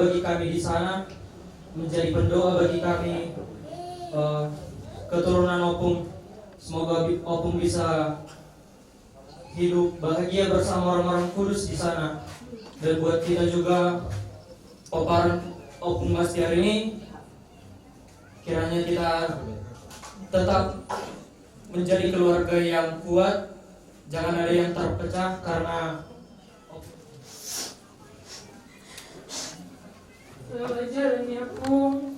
bagi kami di sana, menjadi pendoa bagi kami, keturunan Opung. Semoga Opung bisa hidup bahagia bersama orang-orang kudus di sana. Dan buat kita juga, Oparan Opung Bastiar ini, kiranya kita tetap menjadi keluarga yang kuat, jangan ada yang terpecah karena selamat jalan ya Pung.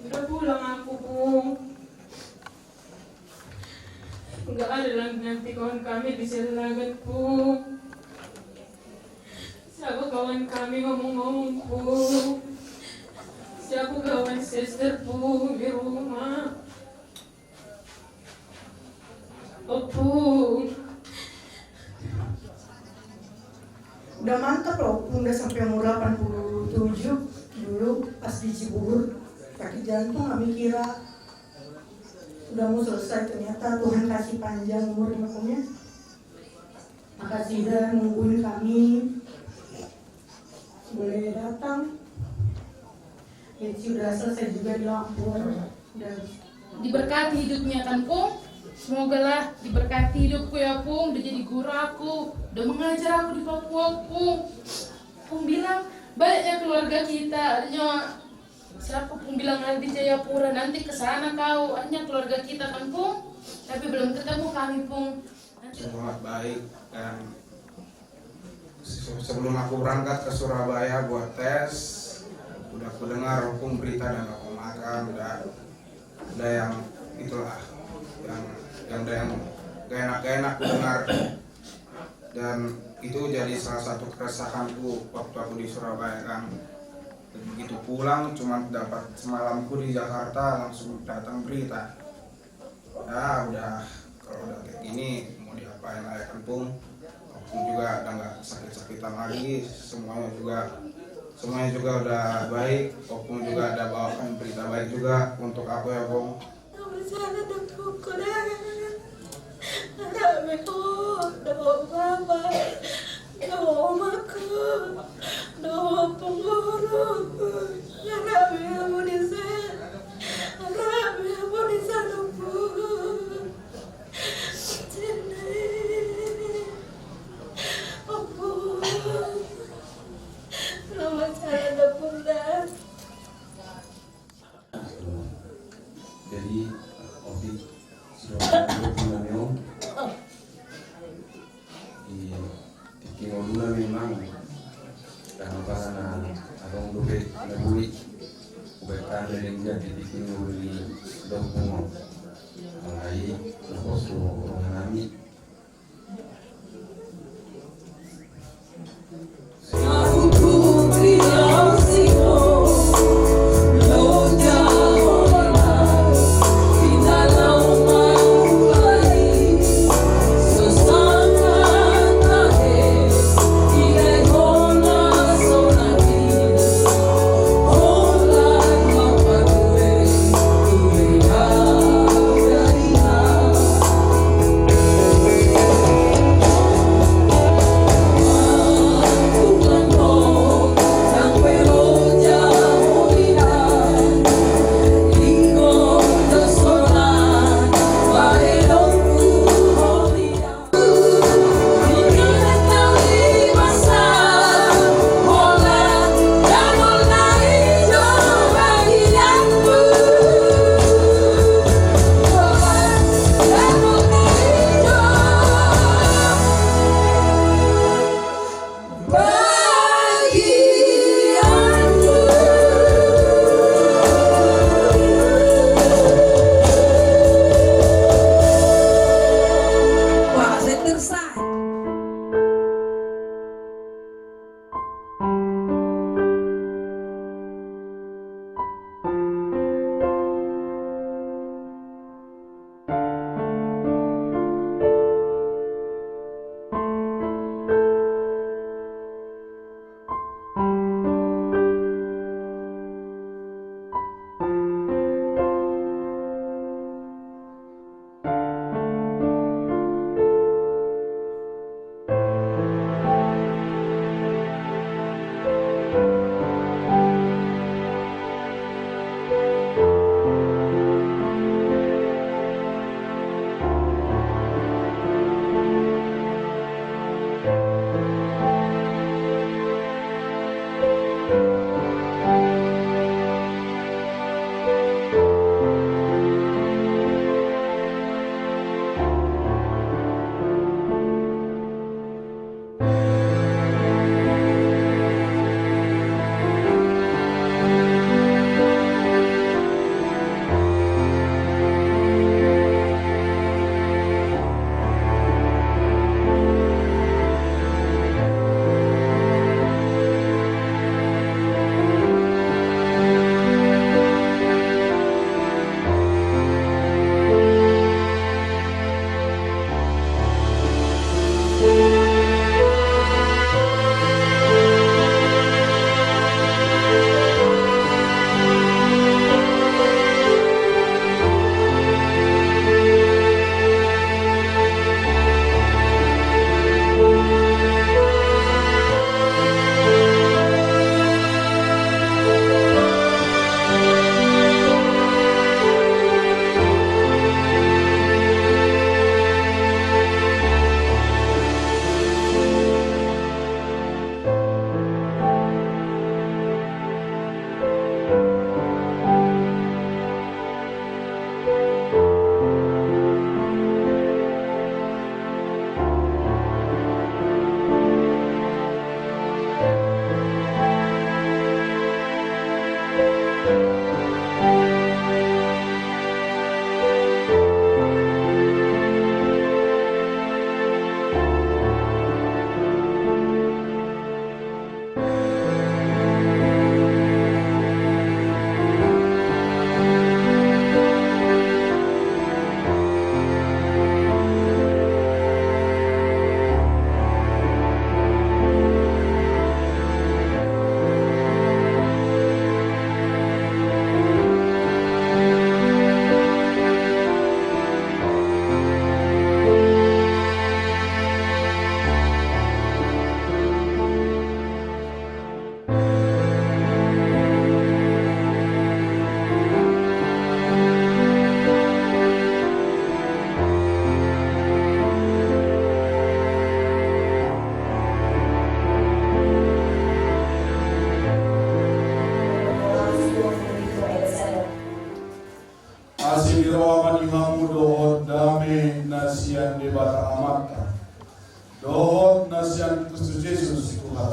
Udah pulang aku Pung. Enggak ada lagi nanti kawan kami di Selagan Pung. Siapa kawan kami ngomong-ngomong Pung? Siapa kawan sister Pung di rumah? Oh Pung, udah mantap loh, udah sampai umur 87 dulu pas di Cibubur sakit jantung, kami kira udah mau selesai, ternyata Tuhan kasih panjang umur makanya. Makasih udah nungguin kami boleh datang. Jadi udah selesai juga di Lampung dan diberkati hidupnya kan Pung. Semoga lah diberkati hidupku ya Pung, udah jadi guru aku, udah mengajar aku di Papua Pung. Pung bilang banyaknya keluarga kita, adanya siapa Pung bilang ada di Jayapura, nanti kesana kau, adanya keluarga kita kan Pung, tapi belum ketemu kami Pung. Sangat baik, dan sebelum aku berangkat ke Surabaya buat tes, udah aku dengar Opung berita dan aku makan, udah yang itulah yang gak enak aku dengar, dan itu jadi salah satu keresahanku waktu aku di Surabaya kan. Begitu pulang cuma dapat semalamku di Jakarta langsung datang berita. Ya udah, kalau udah kayak gini mau diapain lagi kan Pung. Opung juga udah nggak sakit-sakitan lagi, semuanya juga udah baik. Opung juga ada bawakan berita baik juga untuk aku ya Pung. Jadi Opik sudah berguna di Timur memang dan para abang dobe nabui bukan dari jadi di Timur di Dompung mulai terus orang kami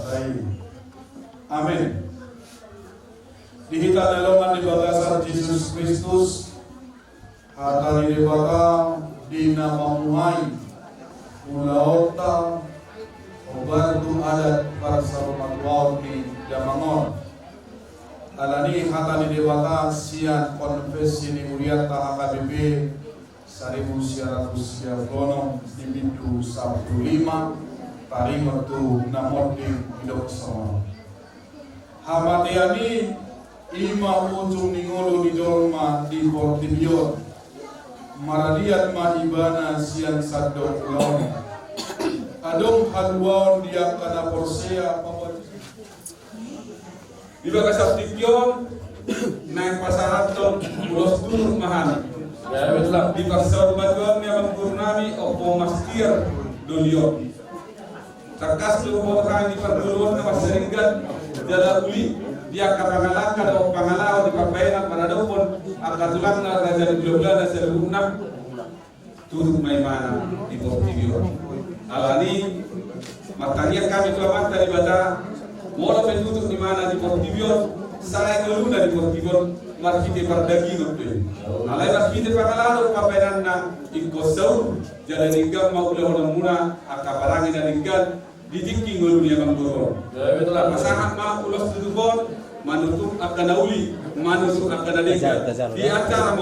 batai. Amin. Dihita nalongan di bagasan Yesus Kristus, hatali dewata dina mamuhai, ulaota, obardu adat parsarumat waw di Damangon. Alani hatali dewata sian konfesi ni Uriata HKBP 1900 di pintu Sabtu 5 tarimatu namoding hidup sama. Hamatiani ima ujung ningolo di dolma di Portibion maradiat mahibana siang sadok lawan adong haluan dia kana porsea pamot di bagasap Portibion naik pasaran ton ulos turun mahan ya betul di pasar baduan memang purnami opo maskir dolion terkas lu orang di perduluan nama seringan jala uli dia kapangalaka o pangalao di papayan pada dopon akatulang na raja di Global na sa lunam turut may mana di Portibion alani matanya kami kelamat dari bata mola pentutuk di mana di Portibion saya keluna di Portibion markite pardagino pe alai markite pangalao papayan na ikosau jala ninggal mau lehona muna akabarangi na ninggal ditingking ngoluni yang bangkoro betul masakan ma ulos tudubon manutuk akanauli manusuk akanadega di acara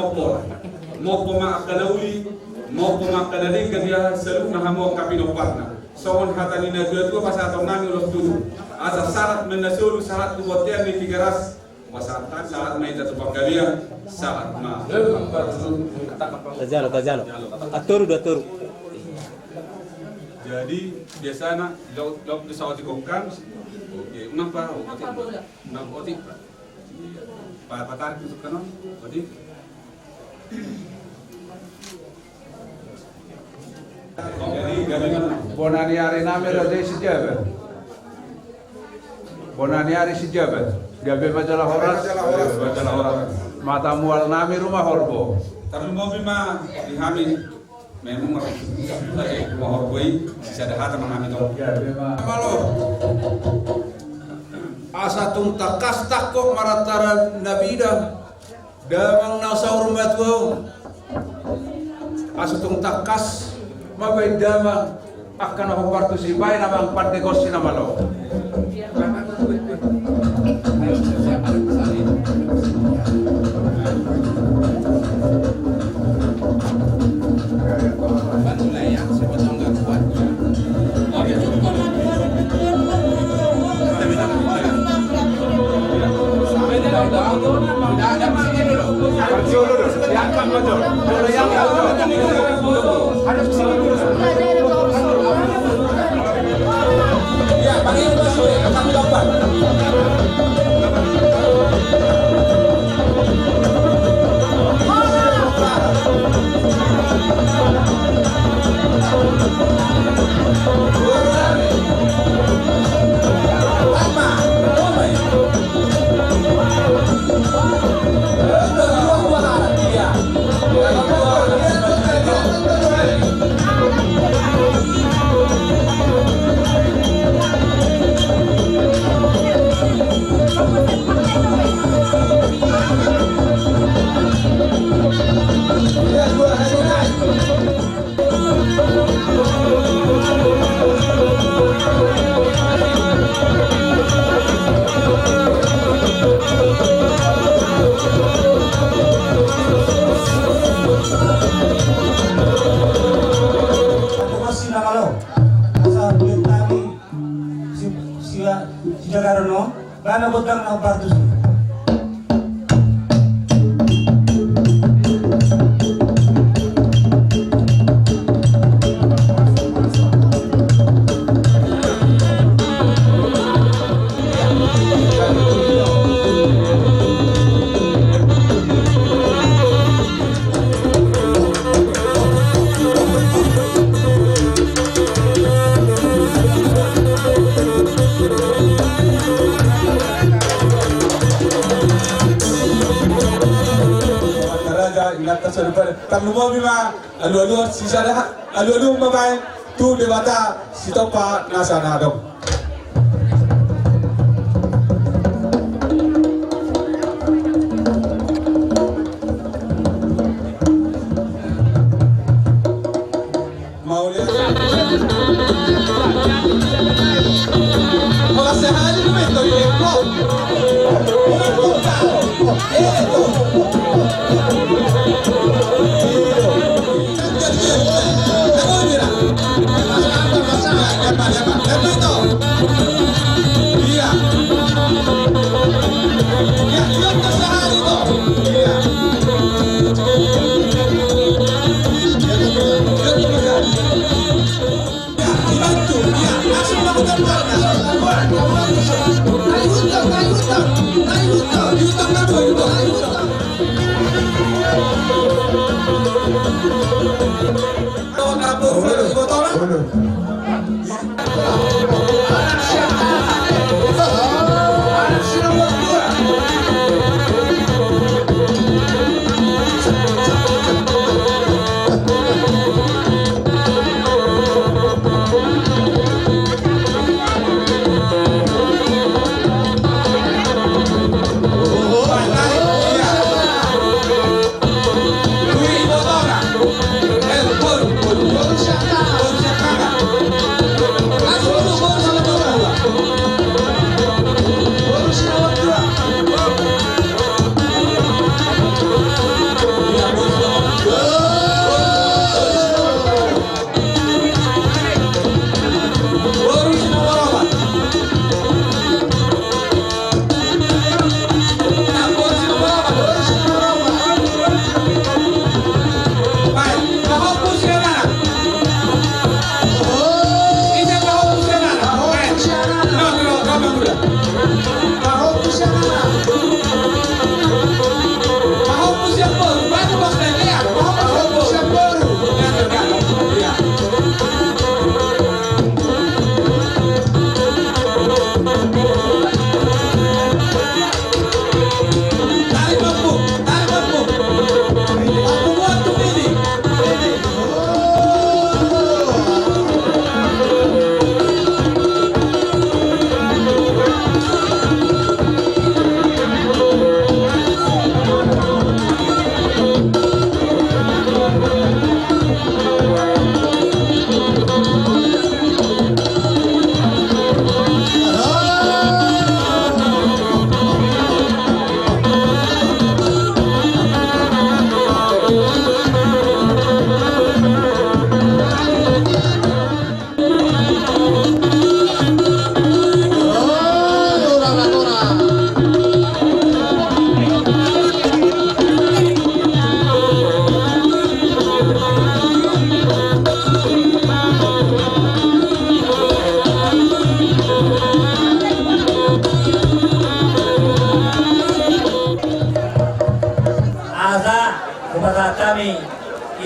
mopo ma akanauli mopo ma akanadega dia selalu nahamo kapino partner sawon hatani na dua pasatong nami ulos tudu asa syarat menasulu syarat tubotian di tigaras wasatan syarat na ita tupagalia syarat ma tajalo aturu. jadi biasanya log pesawat dikongkan oke unang pa unang otik pa patar itu kan otik jadi galengan bonani hari nami rada sejabat bonani hari sejabat gabe majalah horas mata mual nami rumah horbo tapi mau bima dihamin memang lagi mau boy bisa ada mengambil dong. Malo asa tung takas takok maratara nabida damang nasaur matwo asa tung takas mabay damang akan ako partisipay namang panegosyo na malo. Bana bodang na partus. Tamu bima alu sisa dah alu mabai tu dewata sitopa nasa nadong.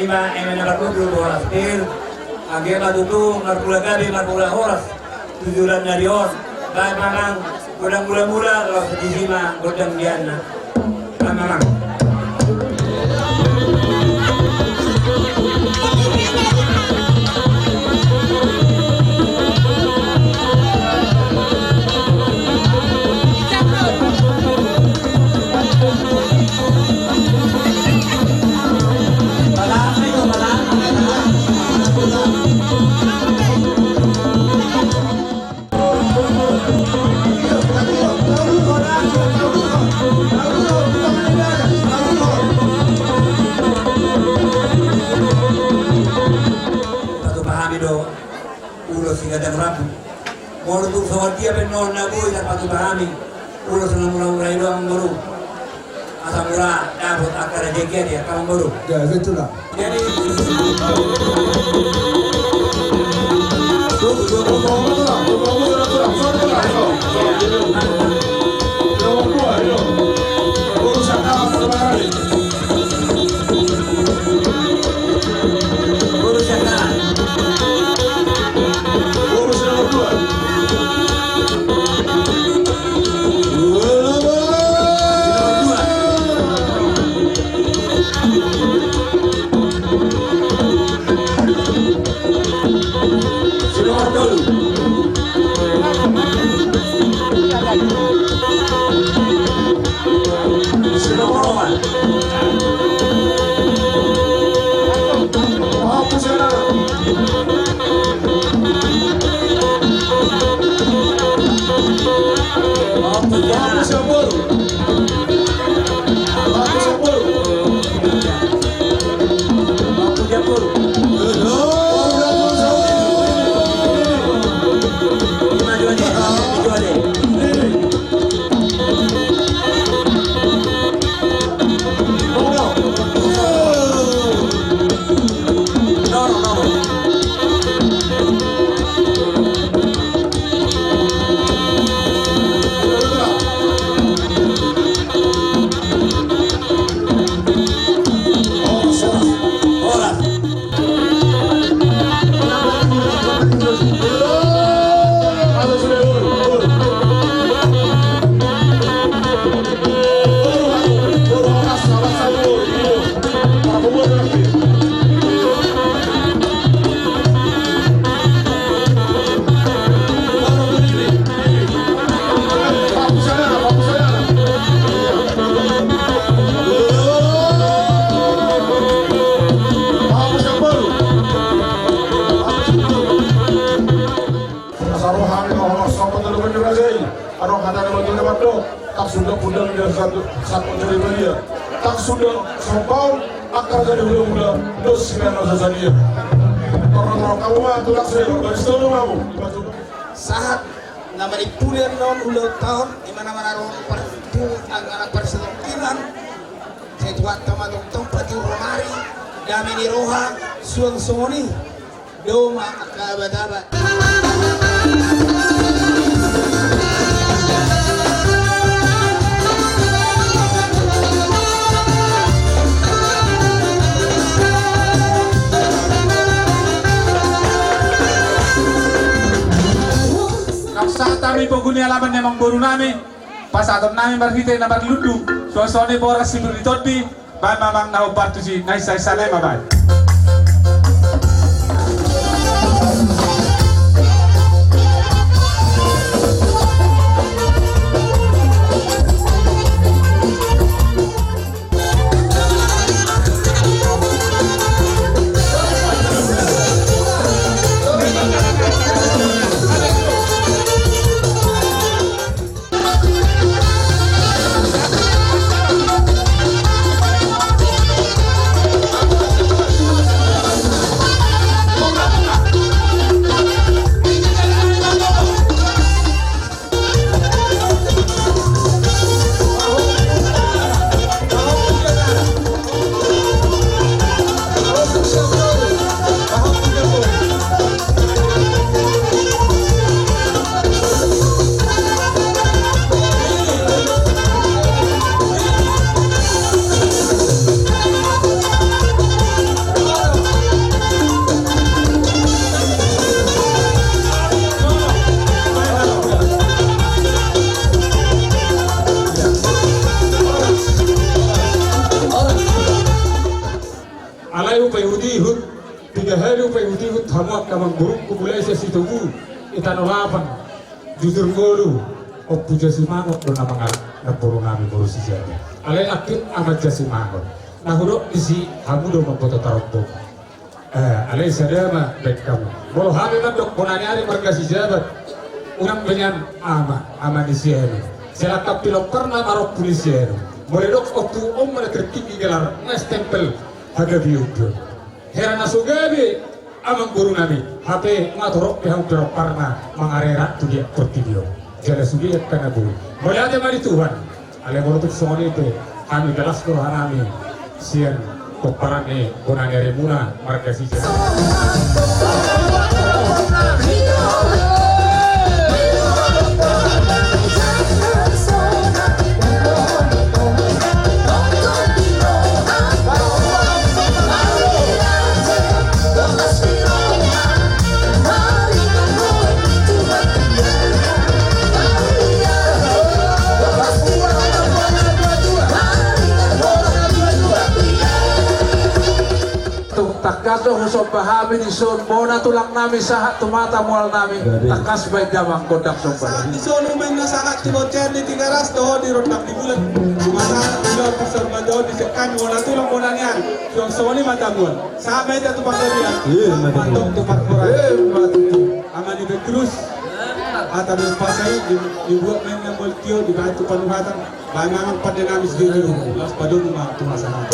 ima emena barkudu horas tir age madutu marpula gabi marpula horas tujuran narion bay mamang godang mula-mula lo sedisima godang diana mamang Moro tu sawatia benor na boy sa patubahami ulo sa mura-mura ilo ang guru asa mura dapat akar jengke dia kang guru Ya, betul lah. jadi Selamat dulu. Vamos Japur. Vamos Japur. Vamos Japur. Maju aja, maju aja. Tak sudah pundang dia satu dari dia. Tak sudah sopau akar dari hulu-hulu dos sembilan dosa dia. Orang-orang kamu mah tuh langsung dari situ kamu. Saat nama dipulian non ulang tahun di mana-mana orang perhitung anak perselengkiran. Saya tuan teman tempat di rumari dami di roha suang soni doma akabat-abat. Saat kami penghuni halaman memang baru nami pas atom nami berhita na berludu suasana boras sibur ditodi bay mamang nahu partu si naisai salai mabay. Hamuat kamang buruk kubulai sesi tubuh itanolapan jujur golu opu jasimangot don amangal na puro nami buru si jadi alay akit amat jasimangot na hudok isi hamudo mampoto tarokbo alay sadama baik kamu bolo hami mandok bonanyari marga si jabat unang benyan ama di sienu selakap pilok karna marok polisienu moledok otu na tertinggi gelar nes tempel haga biudo herana sugabi amang guru nami HP ngaturok pihak dorok parna mangarera tu dia portidio jala sugiat kana guru melihat mari Tuhan ale bolotuk soni itu kami jelas rohanami sian koparane bonangere muna marga si Takado husop pahami di son bona tulang nami sahat tumata mual nami takas baik damang kodak sopan di solo men na sangat timocen di tigaras doh di rotak di bulan mana bulan pusat mandau di sekan wala tulang bonanian yang soni mata bulan sampai jatuh pandemian mantap tempat kurang amani bekrus Atau dipakai dibuat memang boltio dibantu panuhatan. Banyak pada kami sendiri las pada rumah masalah.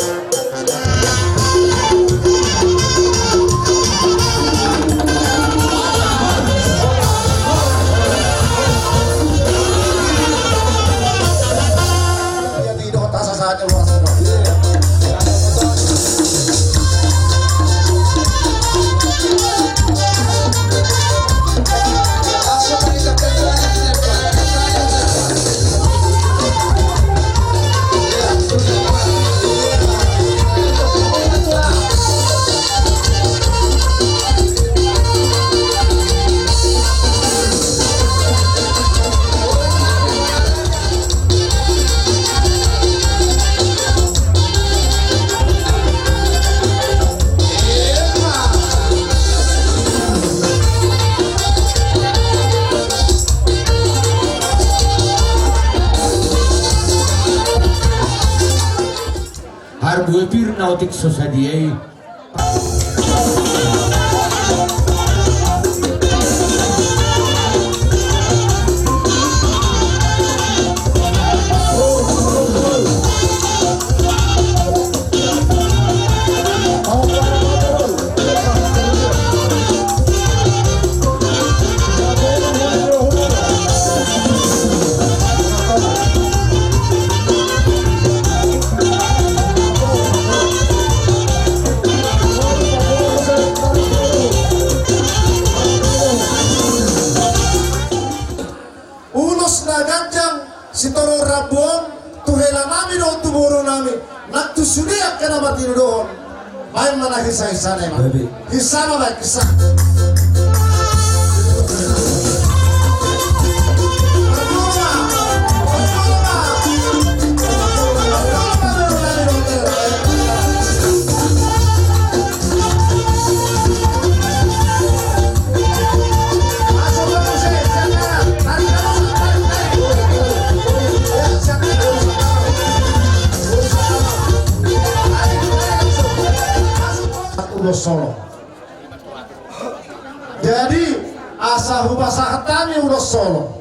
Harbuepir Nautic Society. Sitoro rabon tuhela nami do tumuro nami nak tusulia kana mati do baik mana hisa nema hisa baik hisa Solo. Jadi asa hubasa hatami udah solo.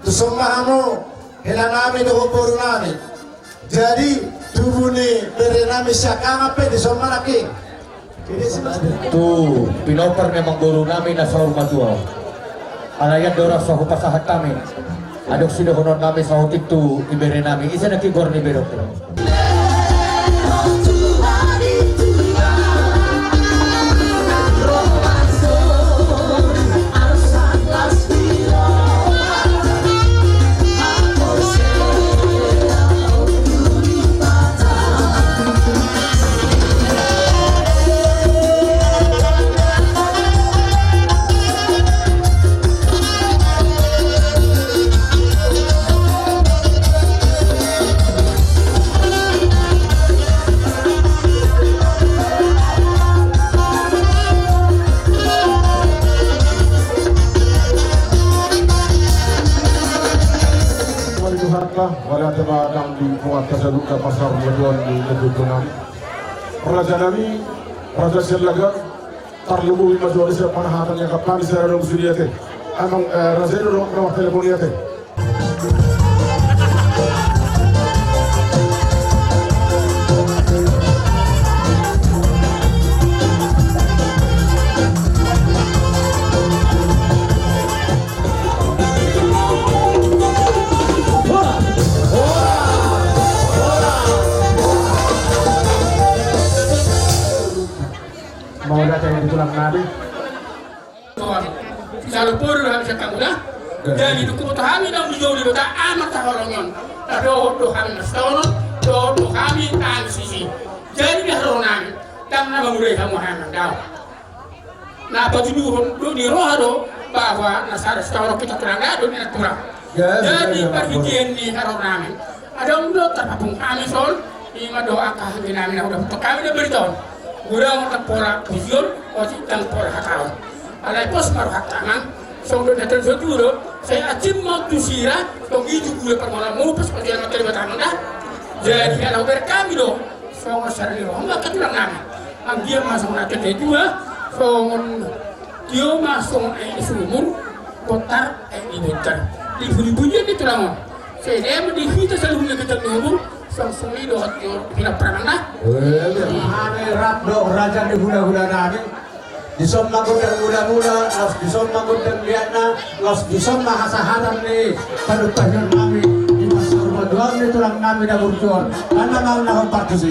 Tusomahano helanami do borunami. Jadi tubuni berenami syakama pe disomanaki. Tu pinoper memang guru nami na sa urmatua. Alayan dora sa hubasa hatami. Adok sido honon nami sa hotik tu ibere nami. Isa nakigor ni berok. Wala temadang di kuat kasaduka pasar legon di kedudukan Raja Nami Raja Selaga tarlubu majori sa panahatan yang kapan sa rong sudiyate amang Raja rong nomor teleponiyate mau datang yang ditulang nabi Kalau puru harus kamu dah. Jadi itu kami dah menjauh di kota amat taholongan. Do kami nastono, do kami tan sisi. Jadi dah ronan, tang nama murai kamu hanya dah. Nah baju do di rohado bahwa nasar setahun kita kurang ada di natura. Jadi perhatian di haronan. Ada untuk terpapung kami sol, ima doa kami nami dah udah kami dah beritahu. Gurang tak pola vision, osi tang pola hakau. Alai pos baru hakaman, sondo datang seduro, saya acim mau tusira, togi juga permalam mau pas perjalanan materi batang dah. Jadi kalau berkami do, songo sari roh, enggak ketulang nama. Anggia masuk nak kedua, songon dia masuk sumur, kotar ibutkan di bunyi-bunyi itu lah saya di hita selalu mengejar ngomong sang-sangi do hina prananda ane rap do raja di hula-hula nami dison manggut dan muda-muda los dison manggut dan liatna los dison mahasaharan ni padutahnya nami di masa rumah doang ni tulang nami dah burcuan karena mau nak partisi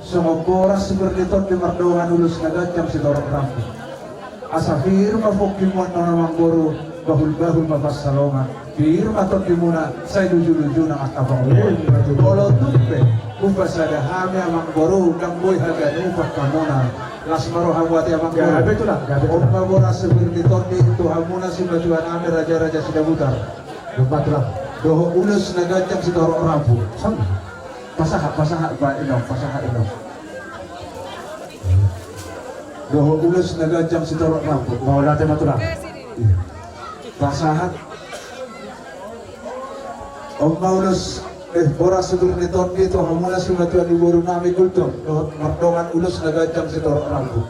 Semoga seperti itu di merdoan ulus nagajam si dorong rampu. Asafir mafokil mo na manggoro bahul-bahul mapassalonga. Bir matot dimuna say luju-luju ng atapang ulo. Olo tupe upas ada hamya manggoro gamboy hagan upat kamuna. Las maro hawati manggoro. Gabe itu lah. Umma bora seperti itu hamuna si bajuan amir raja-raja si dabutar. Lupa tu lah. Doho ulus nagajam si dorong rampu. Sama. Pasahat ba ino, pasahat ino. Doho ulus nagajam si dorong rampu. Mau dati matulang. Pasahat. Ulus boras sebelum niton dito hamuna si matuan di buru nami kultum. Doho mardongan ulus nagajam si dorong rampu.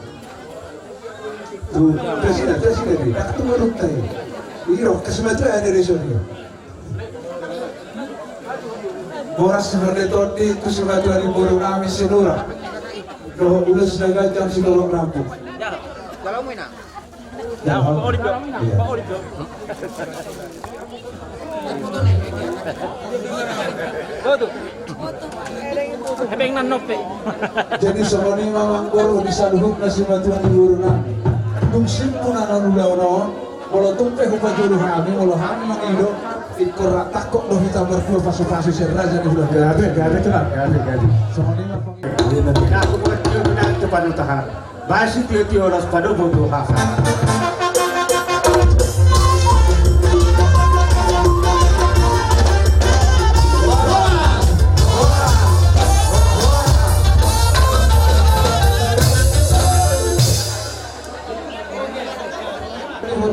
Tu presiden ni. Tak tumurut tayo. Iro kesematuan dari sini. Boras seperti tadi itu sebagai di buru nami senura. Doh ulus nagajam si dorong rampu. Kalau mau nak. Ya, mau di Jadi sebelum mamang guru bisa luhuk nasi batuan di buru nami. Dung simpun anak ulaw walau tumpe hupa juluh kami, walau kami mengido ikut takut doh kita berdua pasu-pasu serraja di bulan. Gabe itu lah. Gabe. Nah, aku buat kita cepat utahan. Masih tiyo-tiyo oras pada butuh hasa.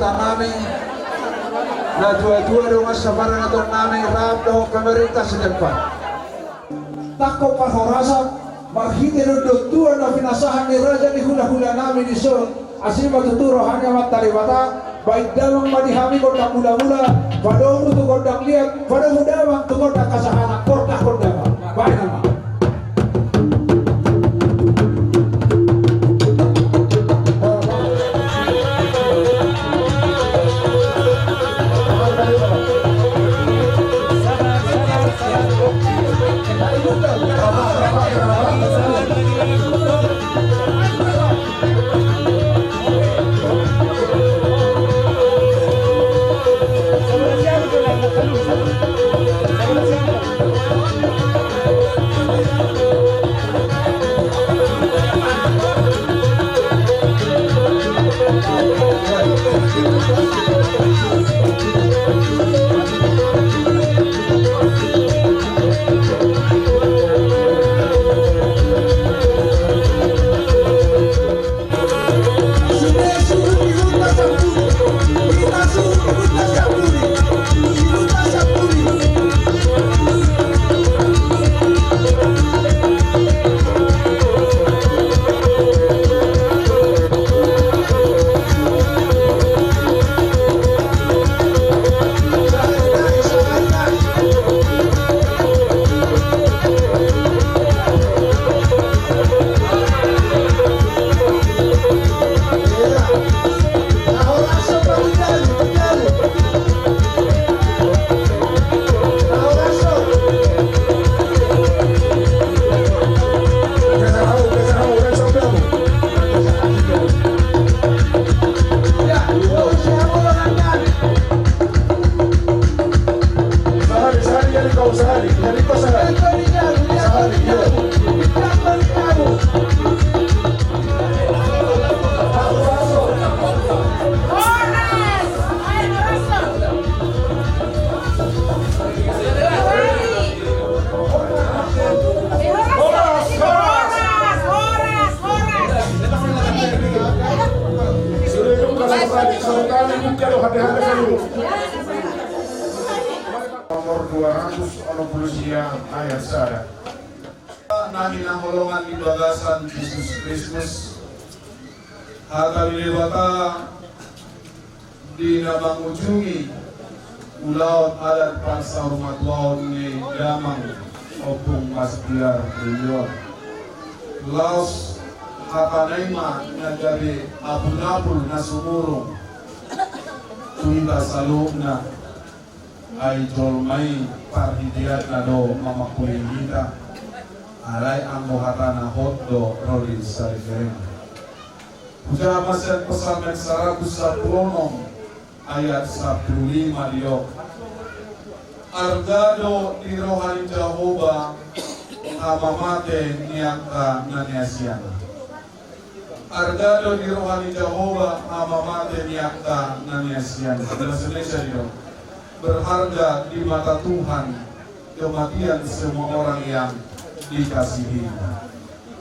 Nami na dua-dua dengan sabaran atau nami rap doh pemerintah sedepan. Takut pahorasa marhidir dua na pinasahan ni raja ni hula-hula nami di sur asima tuturo hanya matari mata baik dalam madihami kota mula-mula Padahal tu kodang lihat, pada muda bang tu kodang kasahana, kodang bang, baik nama. Nomor 260 ayat sada. Nahina holongan di bagasan Yesus Kristus. Harta dilebata di nabang ujungi ulaut adat pansa umat laut ni damang opung maspiar beliau. Laos hata naima nagari abun-abun na sumurong tuwida salubna ay jolmay parhidiat na do mamakuling kita alay ang muhata na hotdo rolin sa referendum. Puja masyan pasamen 110 ayat 15 diyo. Argado ni rohani Jehovah amamate niyangka naniasiana. Argado ni rohani Jehovah amamate niyangka naniasiana. Bahasa Indonesia diyo. Berharga di mata Tuhan kematian semua orang yang dikasihi.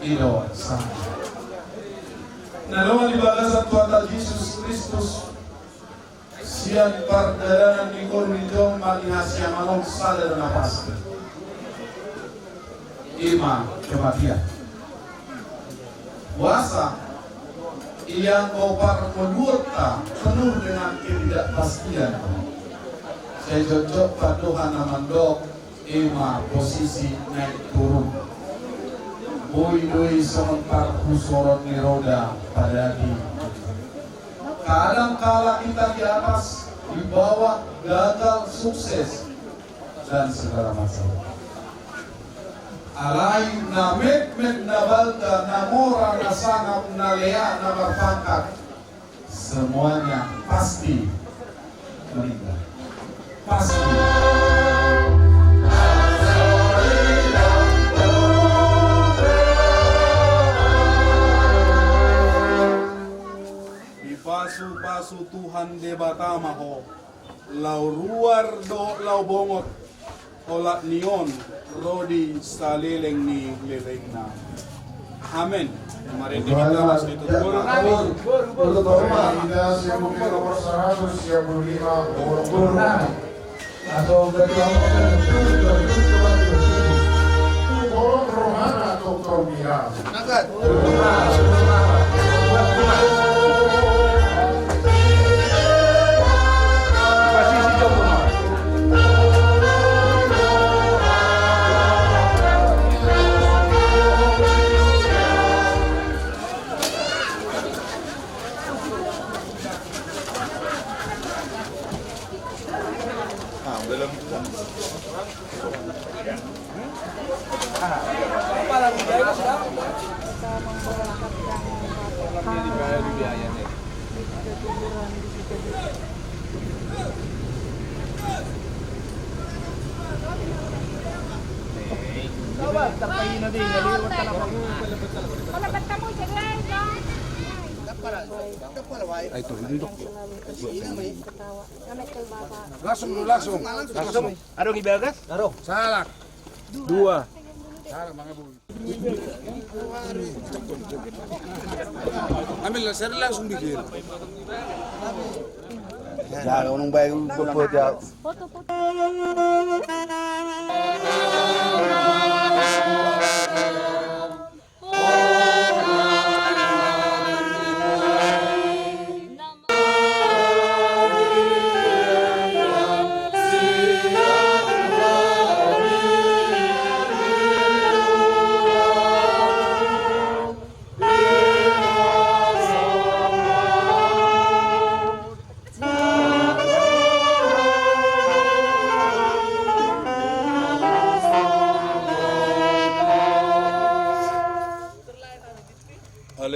Ido sama. Nalaman di balasan Tuhan Yesus Kristus siang perdana di korridor malihasya manong sadar na pasti. Ima kematian. Puasa yang kopar menurta penuh dengan ketidakpastian. Saya cocok paduhan namandok ima posisi naik turun. Boy sementar kusorot ni roda pada di. Kadang kala kita di atas, di bawah, gagal, sukses, dan segala masalah. Alay na met na balda, na mora, na sangap, na lea, na berpangkat, semuanya pasti meninggal. Pasti. Pasu Tuhan debata maho lau luar do lau bongot olat nion rodi saleleng ni lelengna. Amin. Mari kita las ditutur kami. Kita sebutkan nomor 135 nomor atau Bolong Rohana Dr. Mira. Nagat. kita memberangkatkan ke kuburan di situ. Langsung. Arong ibagas? Arong. Salak. 2. Ambil saya langsung bikin. Ya, unang bayo bupo dia. Foto-foto.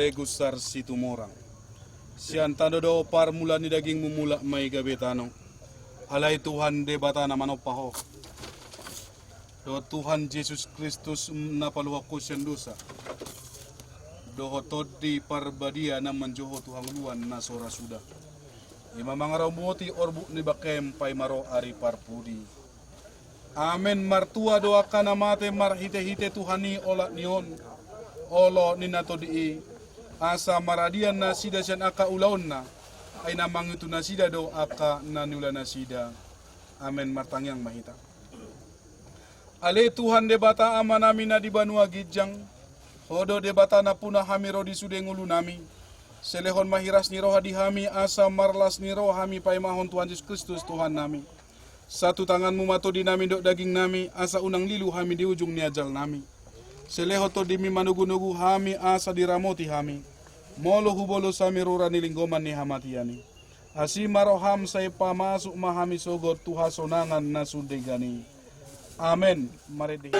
Gusar Situmorang. Sian tando do par mula ni daging mumula may gabetano. Alay Tuhan de bata na manopaho. Do Tuhan Jesus Kristus napaluha ko siyan dosa. Do hotod di parbadia na manjoho Tuhan luan na sora suda. Ima mga ramoti orbu ni bakem pay maro ari parpudi. Amen martua doa kana mate marhite-hite Tuhani ola nion. Olo ni nato di asa maradian na sida siyan aka ulaon na ay namang ito na sida do aka nanula na sida. Amen martangyang mahita. Ale Tuhan de bata ama namin na di banua gidjang. Hodo de bata na puna hamiro di sudengulu nami. Selehon mahiras ni roha di hami asa marlas ni roha hami paimahon Tuhan Yesus Kristus Tuhan nami. Satu tanganmu mato di nami dok daging nami asa unang lilu hami di ujung ni ajal nami. Selehoto dimi manugu-nugu hami asa diramoti hami. Molo hubolo samirura nilinggoman ni hamatiani. Asi maroham say pamasuk mahami sogot tuha sonangan na sundegani. Amen. Marede.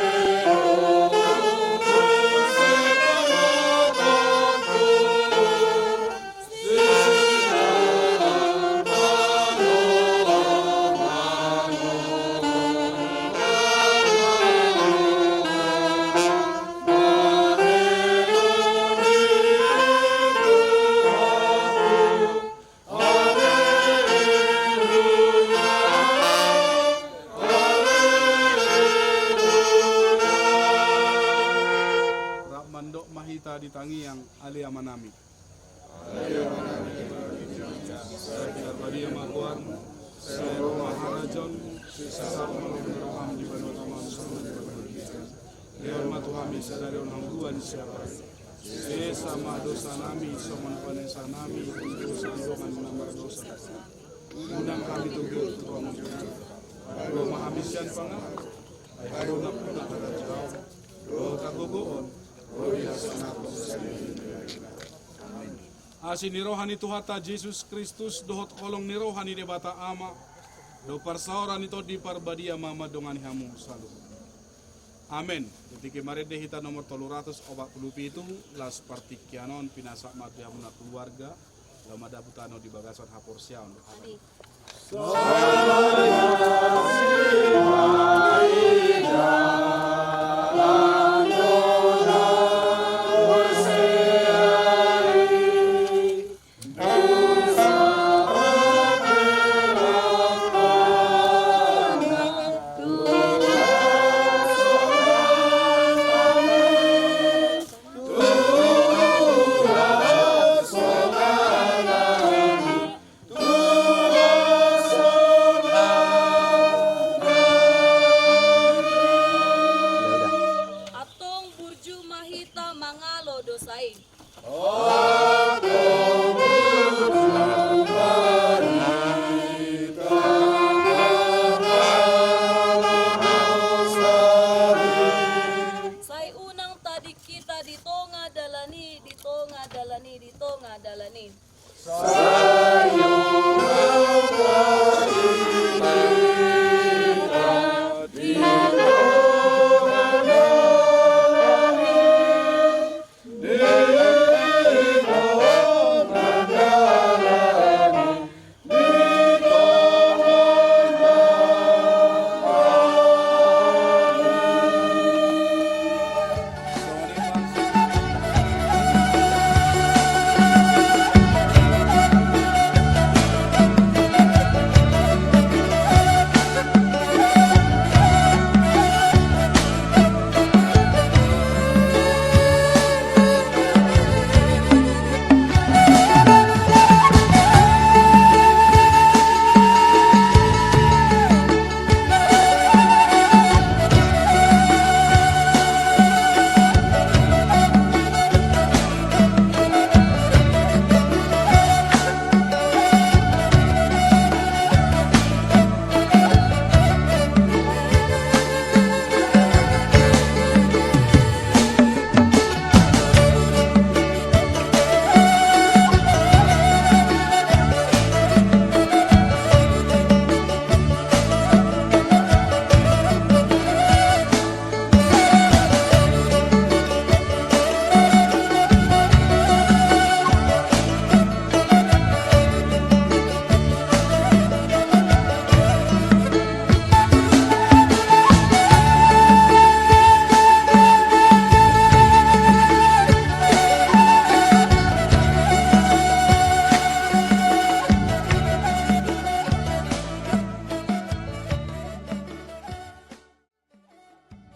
Ditangi yang ali amanami. Saya makuan, saya maharajon, saya roham di bawah taman sama di bawah kita. Leon matuhami sadari orang Tuhan siapa? Sama dosa nami, sama panesa nami, dosa doman nomor dosa. Undang kami tunggu Tuhan. Lo mahamisan pangan, ayo nak kata jauh, lo kagogoon. Asin ni rohani Tuhata Jesus Kristus dohot kolong ni rohani de bata ama do parsaoran ito di parbadia mama dongani hamu salu. Amen. Ketika marede hita nomor 347 las partikianon pinasak mati hamuna keluarga lamada butano di bagasan haporsiaon. Sayonara